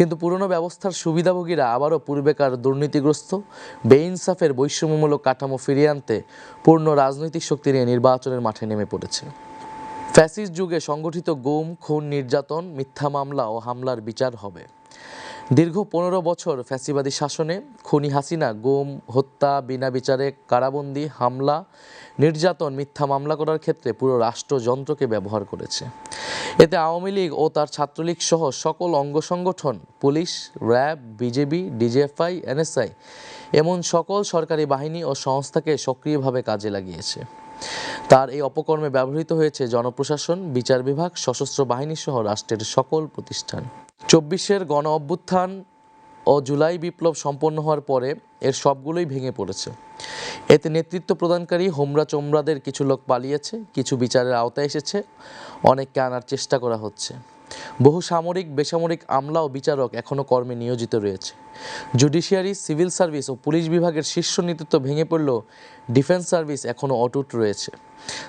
কিন্তু পুরনো ব্যবস্থার সুবিধাভোগীরা আবারও পূর্বেকার দুর্নীতিগ্রস্ত বেইনসাফের বৈষম্যমূলক কাঠামো ফিরিয়ে আনতে পূর্ণ রাজনৈতিক শক্তি নিয়ে নির্বাচনের মাঠে নেমে পড়েছে। ফ্যাসিস্ট যুগে সংগঠিত গুম, খুন, নির্যাতন, মিথ্যা মামলা ও হামলার বিচার হবে। দীর্ঘ ১৫ বছর ফ্যাসিবাদী শাসনে খুনি হাসিনা গুম, হত্যা, বিনা বিচারে কারাবন্দী, হামলা, নির্যাতন, মিথ্যা মামলা করার ক্ষেত্রে পুরো রাষ্ট্রযন্ত্রকে ব্যবহার করেছে। এতে আওয়ামী লীগ ও তার ছাত্রলীগ সহ সকল অঙ্গ সংগঠন, police, RAB, BJP, DGFI, NSI এমন সকল সরকারি বাহিনী ও সংস্থাকে সক্রিয়ভাবে কাজে লাগিয়েছে। তার এই অপকর্মে ব্যবহৃত হয়েছে জনপ্রশাসন, বিচার বিভাগ, সশস্ত্র বাহিনী সহ রাষ্ট্রের সকল প্রতিষ্ঠান। ২৪-এর গণ অভ্যুত্থান ও জুলাই বিপ্লব সম্পন্ন হওয়ার পরে এর সবগুলোই ভেঙে পড়েছে। এতে নেতৃত্ব প্রদানকারী হোমরা চোমরাদের কিছু লোক পালিয়েছে, কিছু বিচারের আওতায় এসেছে, অনেককে আনার চেষ্টা করা হচ্ছে। বহু সামরিক, বেসামরিক আমলা ও বিচারক এখনও কর্মে নিয়োজিত রয়েছে। জুডিশিয়ারি, সিভিল সার্ভিস ও পুলিশ বিভাগের শীর্ষ নেতৃত্ব ভেঙে পড়লেও ডিফেন্স সার্ভিস এখনও অটুট রয়েছে।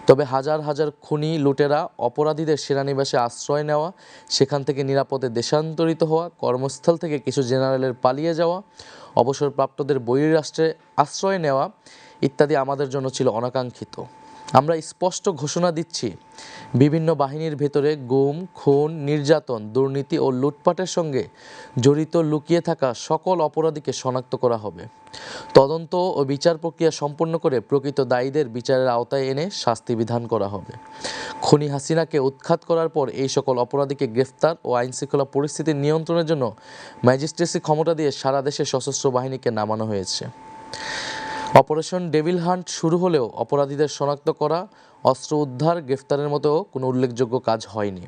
তবে হাজার হাজার খুনি, লুটেরা, অপরাধীদের সেনানিবাসে আশ্রয় নেওয়া, সেখান থেকে নিরাপদে দেশান্তরিত হওয়া, কর্মস্থল থেকে কিছু জেনারেলের পালিয়ে যাওয়া, অবসরপ্রাপ্তদের বহির্রাষ্ট্রে আশ্রয় নেওয়া ইত্যাদি আমাদের জন্য ছিল অনাকাঙ্ক্ষিত। আমরা স্পষ্ট ঘোষণা দিচ্ছি, বিভিন্ন বাহিনীর ভেতরে গুম, খুন, নির্যাতন, দুর্নীতি ও লুটপাটের সঙ্গে জড়িত লুকিয়ে থাকা সকল অপরাধীকে শনাক্ত করা হবে। তদন্ত ও বিচার প্রক্রিয়া সম্পন্ন করে প্রকৃত দায়ীদের বিচারের আওতায় এনে শাস্তি বিধান করা হবে। খুনি হাসিনাকে উৎখাত করার পর এই সকল অপরাধীকে গ্রেফতার ও আইনশৃঙ্খলা পরিস্থিতি নিয়ন্ত্রণের জন্য ম্যাজিস্ট্রেসি ক্ষমতা দিয়ে সারা দেশে সশস্ত্র বাহিনীকে নামানো হয়েছে। অপারেশন ডেভিল হান্ট শুরু হলেও অপরাধীদের শনাক্ত করা, অস্ত্র উদ্ধার, গ্রেফতারের মতো কোনো উল্লেখযোগ্য কাজ হয়নি।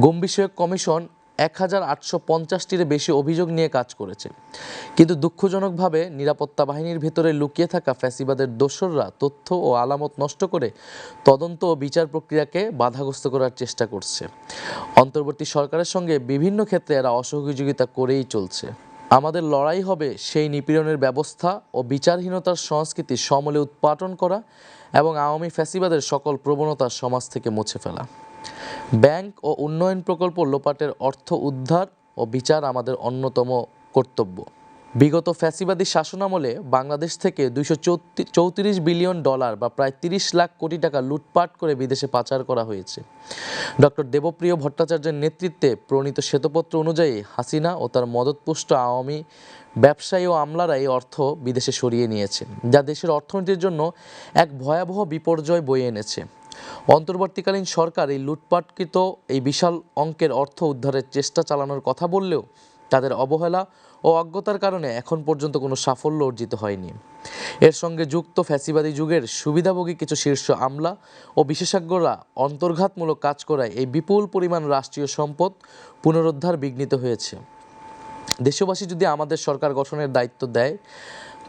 গুম বিষয়ক কমিশন ১,৮৫০টির বেশি অভিযোগ নিয়ে কাজ করেছে, কিন্তু দুঃখজনকভাবে নিরাপত্তা বাহিনীর ভেতরে লুকিয়ে থাকা ফ্যাসিবাদের দোসররা তথ্য ও আলামত নষ্ট করে তদন্ত ও বিচার প্রক্রিয়াকে বাধাগ্রস্ত করার চেষ্টা করছে। অন্তর্বর্তী সরকারের সঙ্গে বিভিন্ন ক্ষেত্রে এরা অসহযোগিতা করেই চলছে। আমাদের লড়াই হবে সেই নিপীড়নের ব্যবস্থা ও বিচারহীনতার সংস্কৃতি সমূলে উৎপাটন করা এবং আওয়ামী ফ্যাসিবাদের সকল প্রবণতা সমাজ থেকে মুছে ফেলা। ব্যাংক ও উন্নয়ন প্রকল্প লোপাটের অর্থ উদ্ধার ও বিচার আমাদের অন্যতম কর্তব্য। বিগত ফ্যাসিবাদী শাসনামলে বাংলাদেশ থেকে $২৩৪ বিলিয়ন বা প্রায় ৩০ লাখ কোটি টাকা লুটপাট করে বিদেশে পাচার করা হয়েছে। ডক্টর দেবপ্রিয় ভট্টাচার্যের নেতৃত্বে প্রণীত শ্বেতপত্র অনুযায়ী হাসিনা ও তার মদতপুষ্ট আওয়ামী ব্যবসায়ী ও আমলারা এই অর্থ বিদেশে সরিয়ে নিয়েছে, যা দেশের অর্থনীতির জন্য এক ভয়াবহ বিপর্যয় বয়ে এনেছে। অন্তর্বর্তীকালীন সরকার এই লুটপাটকৃত এই বিশাল অঙ্কের অর্থ উদ্ধারের চেষ্টা চালানোর কথা বললেও তাদের অবহেলা ও অজ্ঞতার কারণে এখন পর্যন্ত কোনো সাফল্য অর্জিত হয়নি। এর সঙ্গে যুক্ত ফ্যাসিবাদী যুগের সুবিধাভোগী কিছু শীর্ষ আমলা ও বিশেষজ্ঞরা অন্তর্ঘাতমূলক কাজ করায় এই বিপুল পরিমাণ রাষ্ট্রীয় সম্পদ পুনরুদ্ধার বিঘ্নিত হয়েছে। দেশবাসী যদি আমাদের সরকার গঠনের দায়িত্ব দেয়,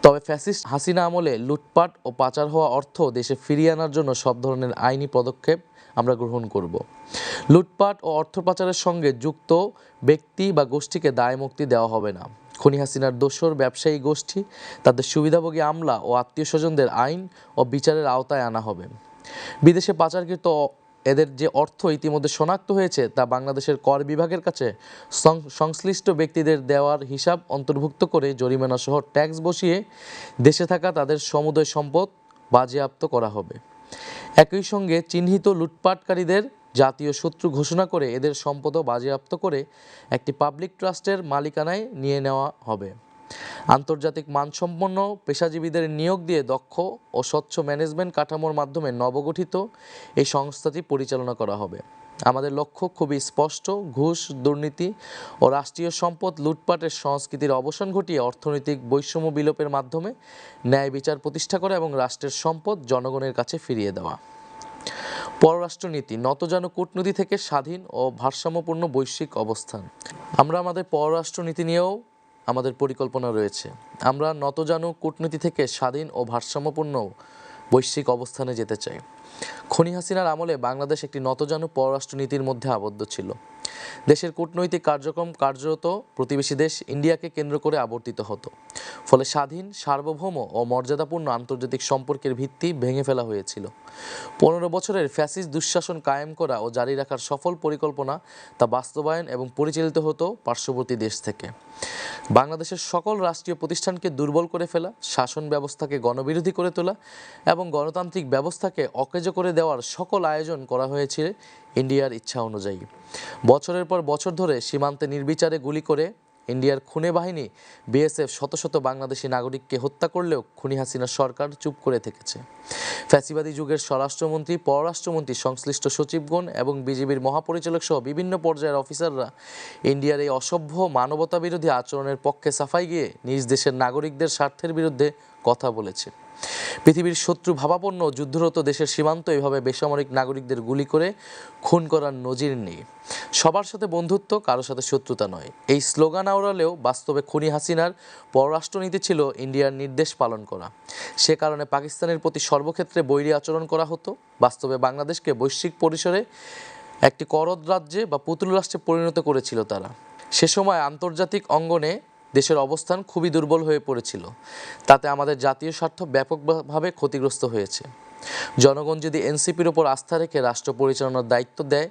তবে ফ্যাসিস্ট হাসিনা আমলে লুটপাট ও পাচার হওয়া অর্থ দেশে ফিরিয়ে আনার জন্য সব ধরনের আইনি পদক্ষেপ আমরা গ্রহণ করব। লুটপাট ও অর্থ পাচারের সঙ্গে যুক্ত ব্যক্তি বা গোষ্ঠীকে দায়মুক্তি দেওয়া হবে না। খুনি হাসিনার দোসর ব্যবসায়ী গোষ্ঠী, তাদের সুবিধাভোগী আমলা ও আত্মীয় স্বজনদের আইন ও বিচারের আওতায় আনা হবে। বিদেশে পাচারকৃত এদের যে অর্থ ইতিমধ্যে শনাক্ত হয়েছে তা বাংলাদেশের কর বিভাগের কাছে সংশ্লিষ্ট ব্যক্তিদের দেওয়ার হিসাব অন্তর্ভুক্ত করে জরিমানা সহ ট্যাক্স বসিয়ে দেশে থাকা তাদের সমুদয় সম্পদ বাজেয়াপ্ত করা হবে। একই সঙ্গে চিহ্নিত লুটপাটকারীদের জাতীয় শত্রু ঘোষণা করে এদের সম্পদও বাজেয়াপ্ত করে একটি পাবলিক ট্রাস্টের মালিকানায় নিয়ে নেওয়া হবে। আন্তর্জাতিক মানসম্পন্ন পেশাজীবীদের নিয়োগ দিয়ে দক্ষ ও স্বচ্ছ ম্যানেজমেন্ট কাঠামোর মাধ্যমে নবগঠিত এই সংস্থাটি পরিচালনা করা হবে। আমাদের লক্ষ্য খুবই স্পষ্ট, ঘুষ, দুর্নীতি ও রাষ্ট্রীয় সম্পদ লুটপাটের সংস্কৃতির অবসান ঘটিয়ে অর্থনৈতিক বৈষম্য বিলোপের মাধ্যমে ন্যায় বিচার প্রতিষ্ঠা করা এবং রাষ্ট্রের সম্পদ জনগণের কাছে ফিরিয়ে দেওয়া। পররাষ্ট্রনীতি, নতজানু কূটনীতি থেকে স্বাধীন ও ভারসাম্যপূর্ণ বৈশ্বিক অবস্থান। আমরা আমাদের পররাষ্ট্রনীতি নিয়েও আমাদের পরিকল্পনা রয়েছে। আমরা নতজানু কূটনীতি থেকে স্বাধীন ও ভারসাম্যপূর্ণ বৈশ্বিক অবস্থানে যেতে চাই। খুনি হাসিনার আমলে বাংলাদেশ একটি নতজানু পররাষ্ট্রনীতির মধ্যে আবদ্ধ ছিল। দেশের কূটনৈতিক কার্যক্রম কার্যত প্রতিবেশী দেশ ইন্ডিয়াকে কেন্দ্র করে আবর্তিত হতো। ফলে স্বাধীন, সার্বভৌম ও মর্যাদাপূর্ণ আন্তর্জাতিক সম্পর্কের ভিত্তি ভেঙে ফেলা হয়েছিল। 15 বছরের ফ্যাসিস্ট দুঃশাসন কায়েম করা ও জারি রাখার সফল পরিকল্পনা তা বাস্তবায়ন এবং পরিচালিত হতো পার্শ্ববর্তী দেশ থেকে। বাংলাদেশের সকল রাষ্ট্রীয় প্রতিষ্ঠানকে দুর্বল করে ফেলা, শাসন ব্যবস্থাকে গণবিরোধী করে তোলা এবং গণতান্ত্রিক ব্যবস্থাকে অকেজো করে দেওয়ার সকল আয়োজন করা হয়েছে ইন্ডিয়ার ইচ্ছা অনুযায়ী। বছরের পর বছর ধরে সীমান্তে নির্বিচারে গুলি করে ইন্ডিয়ার খুনে বাহিনী বিএসএফ শত শত বাংলাদেশি নাগরিককে হত্যা করলেও খুনি হাসিনার সরকার চুপ করে থেকেছে। ফ্যাসিবাদী যুগের স্বরাষ্ট্রমন্ত্রী, পররাষ্ট্রমন্ত্রী, সংশ্লিষ্ট সচিবগণ এবং বিজিবির মহাপরিচালক সহ বিভিন্ন পর্যায়ের অফিসাররা ইন্ডিয়ার এই অসভ্য মানবতাবিরোধী আচরণের পক্ষে সাফাই গিয়ে নিজ দেশের নাগরিকদের স্বার্থের বিরুদ্ধে কথা বলেছে। পৃথিবীর শত্রু ভাবাপন্ন যুদ্ধরত দেশের সীমান্ত এভাবে বেসামরিক নাগরিকদের গুলি করে খুন করার নজির নেই। সবার সাথে বন্ধুত্ব, কারোর সাথে শত্রুতা নয়, এই স্লোগান আওড়ালেও বাস্তবে খুনি হাসিনার পররাষ্ট্রনীতি ছিল ইন্ডিয়ার নির্দেশ পালন করা। সে কারণে পাকিস্তানের প্রতি সর্বক্ষেত্রে বৈরী আচরণ করা হতো। বাস্তবে বাংলাদেশকে বৈশ্বিক পরিসরে একটি করদ রাজ্যে বা পুতুল রাষ্ট্রে পরিণত করেছিল তারা। সে সময় আন্তর্জাতিক অঙ্গনে দেশের অবস্থান খুবই দুর্বল হয়ে পড়েছিল। তাতে আমাদের জাতীয় স্বার্থ ব্যাপকভাবে ক্ষতিগ্রস্ত হয়েছে। জনগণ যদি এনসিপির ওপর আস্থা রেখে রাষ্ট্র পরিচালনার দায়িত্ব দেয়,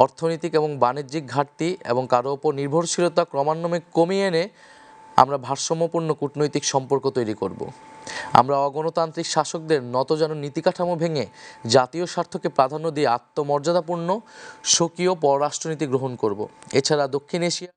অর্থনৈতিক এবং বাণিজ্যিক ঘাটতি এবং কারো ওপর নির্ভরশীলতা ক্রমান্বয়ে কমিয়ে এনে আমরা ভারসাম্যপূর্ণ কূটনৈতিক সম্পর্ক তৈরি করব। আমরা অগণতান্ত্রিক শাসকদের নতজানু নীতি কাঠামো ভেঙে জাতীয় স্বার্থকে প্রাধান্য দিয়ে আত্মমর্যাদাপূর্ণ স্বকীয় পররাষ্ট্রনীতি গ্রহণ করব। এছাড়া দক্ষিণ এশিয়া